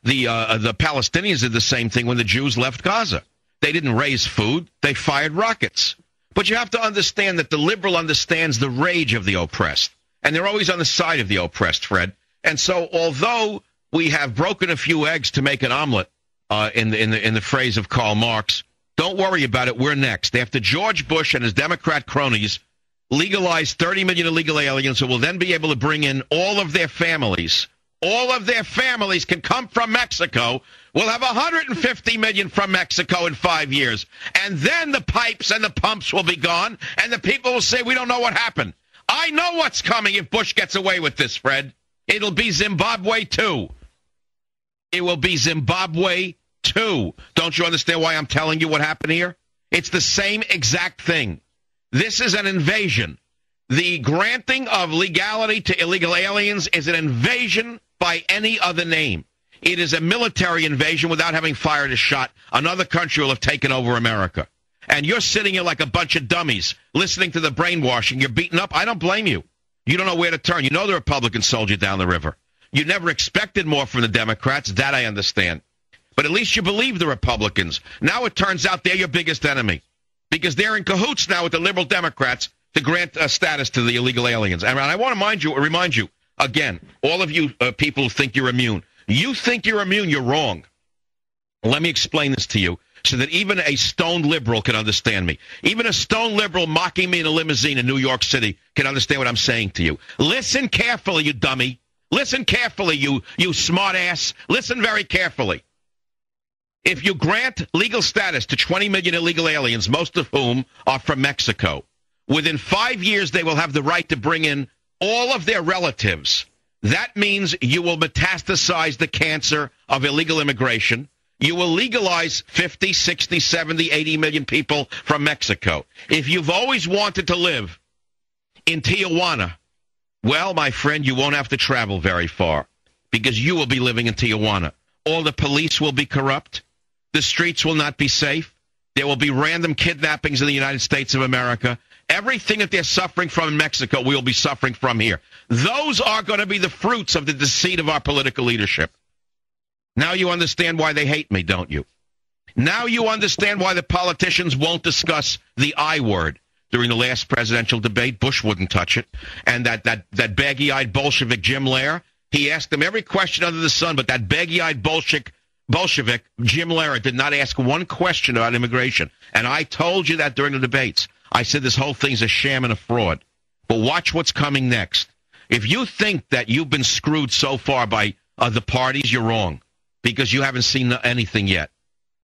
the Palestinians did the same thing when the Jews left Gaza. They didn't raise food. They fired rockets. But you have to understand that the liberal understands the rage of the oppressed. And they're always on the side of the oppressed, Fred. And so although we have broken a few eggs to make an omelet, in the phrase of Karl Marx, don't worry about it. We're next. After George Bush and his Democrat cronies legalize 30 million illegal aliens who will then be able to bring in all of their families can come from Mexico. We'll have 150 million from Mexico in 5 years. And then the pipes and the pumps will be gone, and the people will say, we don't know what happened. I know what's coming if Bush gets away with this, Fred. It'll be Zimbabwe, too. It will be Zimbabwe, too. Don't you understand why I'm telling you what happened here? It's the same exact thing. This is an invasion. The granting of legality to illegal aliens is an invasion by any other name. It is a military invasion without having fired a shot. Another country will have taken over America. And you're sitting here like a bunch of dummies, listening to the brainwashing. You're beaten up. I don't blame you. You don't know where to turn. You know the Republicans sold you down the river. You never expected more from the Democrats. That I understand. But at least you believe the Republicans. Now it turns out they're your biggest enemy because they're in cahoots now with the liberal Democrats to grant status to the illegal aliens. And I want to remind you, again, all of you people who think you're immune. You think you're immune, you're wrong. Let me explain this to you so that even a stoned liberal can understand me. Even a stoned liberal mocking me in a limousine in New York City can understand what I'm saying to you. Listen carefully, you dummy. Listen carefully, you smart ass. Listen very carefully. If you grant legal status to 20 million illegal aliens, most of whom are from Mexico, within 5 years they will have the right to bring in all of their relatives. That means you will metastasize the cancer of illegal immigration. You will legalize 50, 60, 70, 80 million people from Mexico. If you've always wanted to live in Tijuana, well, my friend, you won't have to travel very far because you will be living in Tijuana. All the police will be corrupt. The streets will not be safe. There will be random kidnappings in the United States of America. Everything that they're suffering from in Mexico, we'll be suffering from here. Those are going to be the fruits of the deceit of our political leadership. Now you understand why they hate me, don't you? Now you understand why the politicians won't discuss the I word. During the last presidential debate, Bush wouldn't touch it. And that baggy-eyed Bolshevik Jim Lehrer, he asked them every question under the sun, but that baggy-eyed Bolshevik Jim Lehrer did not ask one question about immigration. And I told you that during the debates. I said this whole thing's a sham and a fraud. But watch what's coming next. If you think that you've been screwed so far by the parties, you're wrong because you haven't seen anything yet.